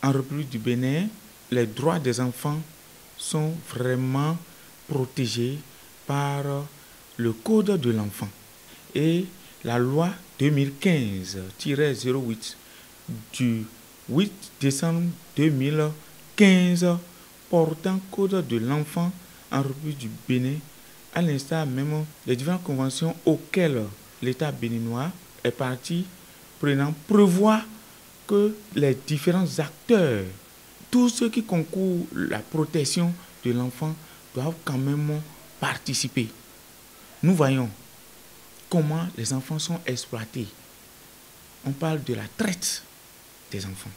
en République du Bénin, les droits des enfants sont vraiment protégés par le Code de l'enfant et la loi 2015-08 du 8 décembre 2015 portant Code de l'enfant en République du Bénin, à l'instar même des différentes conventions auxquelles l'État béninois est partie prenant, prévoit que les différents acteurs, tous ceux qui concourent la protection de l'enfant, doivent quand même participer. Nous voyons comment les enfants sont exploités. On parle de la traite des enfants.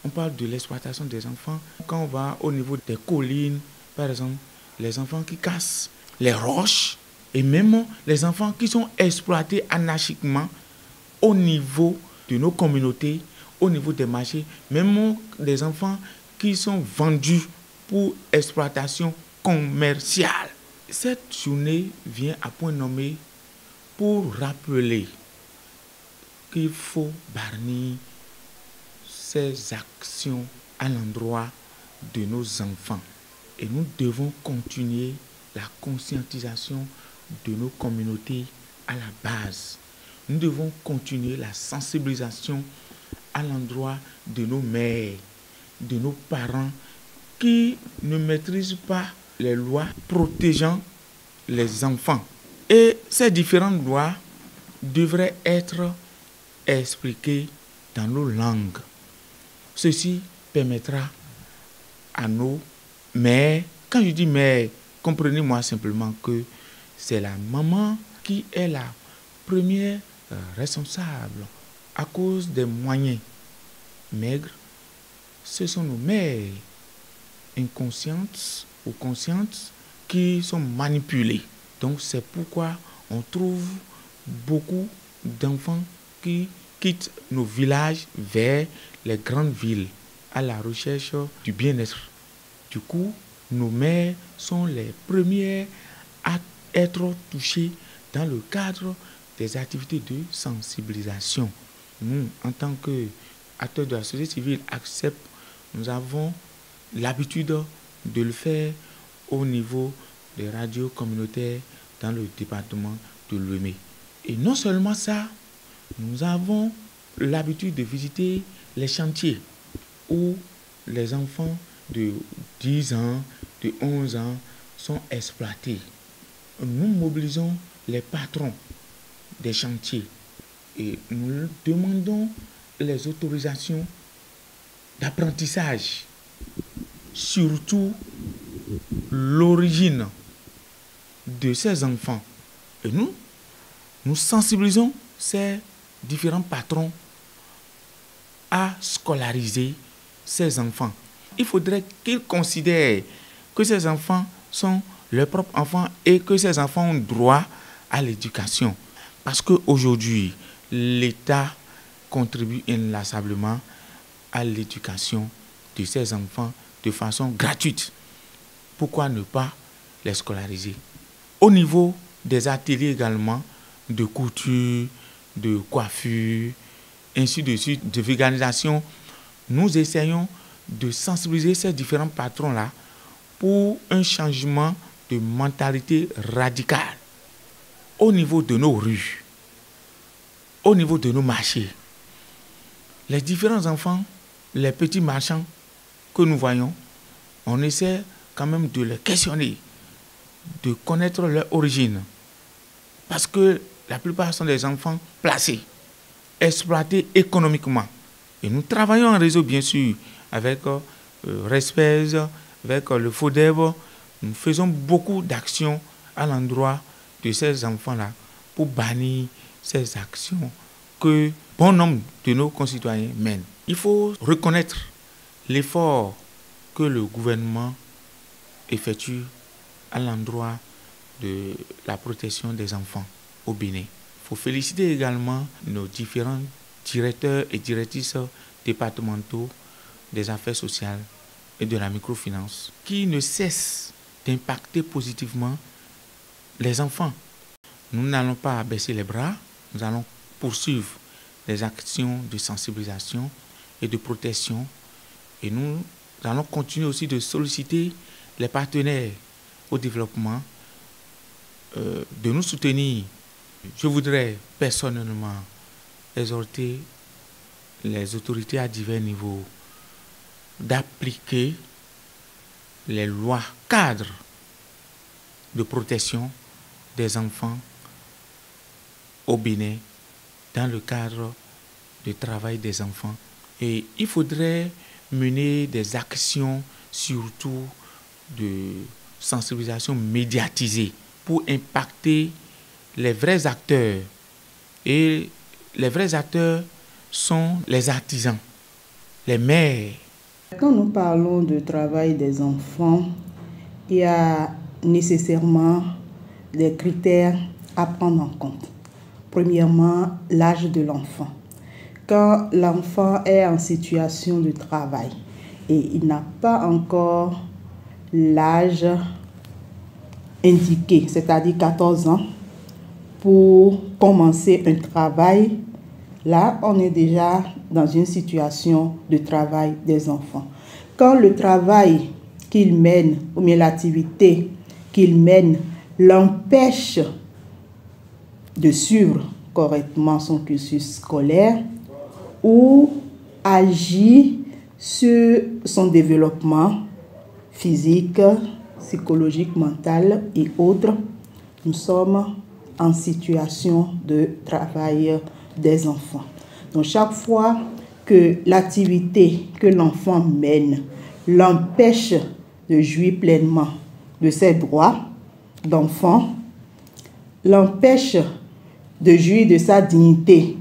On parle de l'exploitation des enfants. Quand on va au niveau des collines, par exemple, les enfants qui cassent les roches et même les enfants qui sont exploités anarchiquement au niveau de nos communautés, au niveau des marchés, même des enfants qui sont vendus pour exploitation commerciale. Cette journée vient à point nommé pour rappeler qu'il faut bannir ces actions à l'endroit de nos enfants. Et nous devons continuer la conscientisation de nos communautés à la base. Nous devons continuer la sensibilisation à l'endroit de nos mères, de nos parents qui ne maîtrisent pas les lois protégeant les enfants. Et ces différentes lois devraient être expliquées dans nos langues. Ceci permettra à nos mères, quand je dis mère, comprenez-moi simplement que c'est la maman qui est la première responsable à cause des moyens maigres. Ce sont nos mères inconscientes ou conscientes qui sont manipulées. Donc c'est pourquoi on trouve beaucoup d'enfants qui quittent nos villages vers les grandes villes à la recherche du bien-être. Du coup, nos mères sont les premières à être touchées dans le cadre des activités de sensibilisation. Nous, en tant qu'acteurs de la société civile, nous avons l'habitude de le faire au niveau des radios communautaires dans le département de Lomé. Et non seulement ça, nous avons l'habitude de visiter les chantiers où les enfants de 10 ans, de 11 ans sont exploités. Nous mobilisons les patrons des chantiers et nous demandons les autorisations d'apprentissage, surtout l'origine de ces enfants. Et nous sensibilisons ces différents patrons à scolariser ces enfants. Il faudrait qu'ils considèrent que ces enfants sont leurs propres enfants et que ces enfants ont droit à l'éducation. Parce qu'aujourd'hui, l'État contribue inlassablement à l'éducation de ces enfants de façon gratuite. Pourquoi ne pas les scolariser? Au niveau des ateliers également, de couture, de coiffure, ainsi de suite, de vulgarisation, nous essayons de sensibiliser ces différents patrons-là pour un changement de mentalité radicale au niveau de nos rues, au niveau de nos marchés. Les différents enfants, les petits marchands que nous voyons, on essaie quand même de les questionner, de connaître leur origine. Parce que la plupart sont des enfants placés, exploités économiquement. Et nous travaillons en réseau, bien sûr, avec Respez, avec le FODEV. Nous faisons beaucoup d'actions à l'endroit de ces enfants-là pour bannir ces actions que bon nombre de nos concitoyens mènent. Il faut reconnaître l'effort que le gouvernement effectue à l'endroit de la protection des enfants au Bénin. Il faut féliciter également nos différents directeurs et directrices départementaux des affaires sociales et de la microfinance qui ne cessent d'impacter positivement les enfants. Nous n'allons pas baisser les bras, nous allons poursuivre les actions de sensibilisation et de protection. Et nous allons continuer aussi de solliciter les partenaires au développement de nous soutenir. Je voudrais personnellement exhorter les autorités à divers niveaux d'appliquer les lois cadres de protection des enfants au Bénin dans le cadre du travail des enfants. Et il faudrait mener des actions surtout de sensibilisation médiatisée pour impacter les vrais acteurs. Et les vrais acteurs sont les artisans, les mères. Quand nous parlons de travail des enfants, il y a nécessairement des critères à prendre en compte. Premièrement, l'âge de l'enfant. Quand l'enfant est en situation de travail et il n'a pas encore l'âge indiqué, c'est-à-dire 14 ans, pour commencer un travail, là, on est déjà dans une situation de travail des enfants. Quand le travail qu'il mène, ou bien l'activité qu'il mène, l'empêche de suivre correctement son cursus scolaire ou agit sur son développement physique, psychologique, mental et autres, nous sommes en situation de travail des enfants. Donc chaque fois que l'activité que l'enfant mène l'empêche de jouir pleinement de ses droits d'enfant, l'empêche de jouir de sa dignité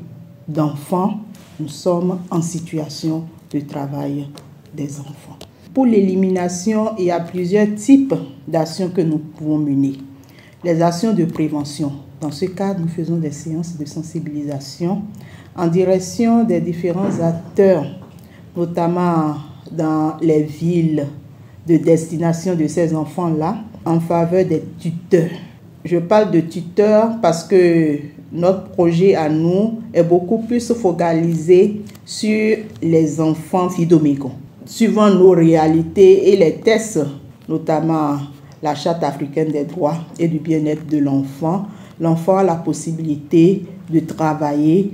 d'enfant, nous sommes en situation de travail des enfants. Pour l'élimination, il y a plusieurs types d'actions que nous pouvons mener. Les actions de prévention. Dans ce cadre, nous faisons des séances de sensibilisation en direction des différents acteurs, notamment dans les villes de destination de ces enfants-là, en faveur des tuteurs. Je parle de tuteurs parce que notre projet à nous est beaucoup plus focalisé sur les enfants fidomégo. Suivant nos réalités et les tests, notamment la Charte africaine des droits et du bien-être de l'enfant, l'enfant a la possibilité de travailler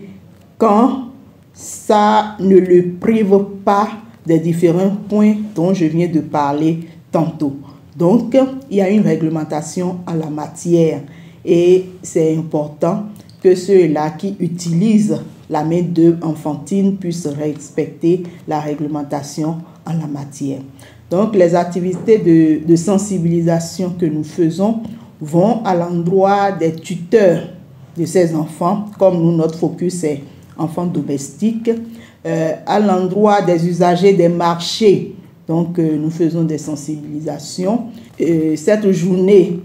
quand ça ne le prive pas des différents points dont je viens de parler tantôt. Donc, il y a une réglementation en la matière et c'est important que ceux-là qui utilisent la main-d'œuvre enfantine puissent respecter la réglementation en la matière. Donc, les activités de sensibilisation que nous faisons vont à l'endroit des tuteurs de ces enfants, comme nous, notre focus est enfants domestiques, à l'endroit des usagers des marchés. Donc, nous faisons des sensibilisations. Cette journée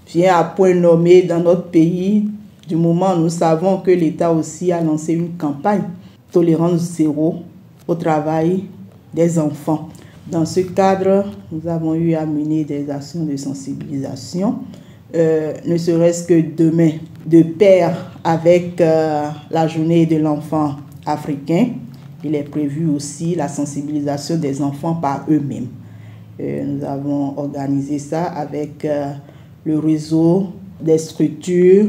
vient à point nommé dans notre pays, du moment où nous savons que l'État aussi a lancé une campagne tolérance zéro au travail des enfants. Dans ce cadre, nous avons eu à mener des actions de sensibilisation, ne serait-ce que demain, de pair avec la journée de l'enfant africain. Il est prévu aussi la sensibilisation des enfants par eux-mêmes. Nous avons organisé ça avec le réseau des structures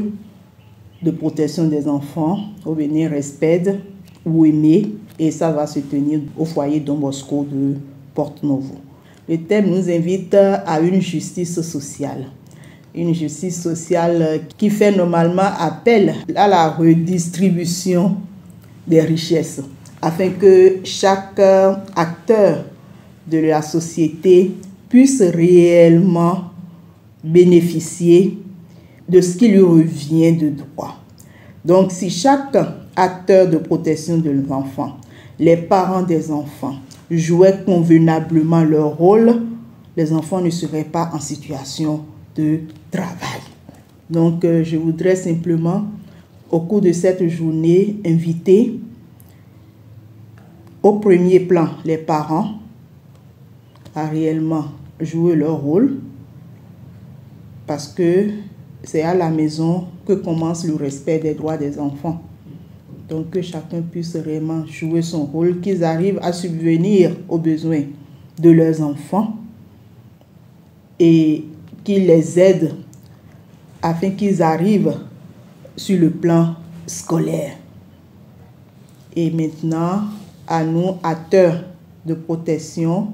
de protection des enfants au Bénin, RESPED ou EME, et ça va se tenir au foyer Don Bosco de Porte-Novo. Le thème nous invite à une justice sociale. Une justice sociale qui fait normalement appel à la redistribution des richesses, afin que chaque acteur de la société puisse réellement bénéficier de ce qui lui revient de droit. Donc, si chaque acteur de protection de l'enfant, les parents des enfants, jouaient convenablement leur rôle, les enfants ne seraient pas en situation de travail. Donc, je voudrais simplement, au cours de cette journée, inviter au premier plan les parents à réellement jouer leur rôle, parce que c'est à la maison que commence le respect des droits des enfants. Donc que chacun puisse vraiment jouer son rôle, qu'ils arrivent à subvenir aux besoins de leurs enfants et qu'ils les aident afin qu'ils arrivent sur le plan scolaire. Et maintenant, à nous, acteurs de protection,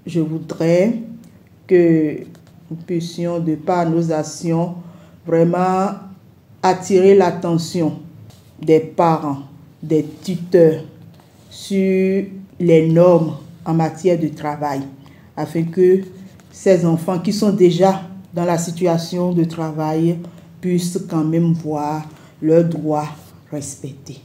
je voudrais que nous puissions, de par nos actions, vraiment attirer l'attention des parents, des tuteurs sur les normes en matière de travail, afin que ces enfants qui sont déjà dans la situation de travail puissent quand même voir leurs droits respectés.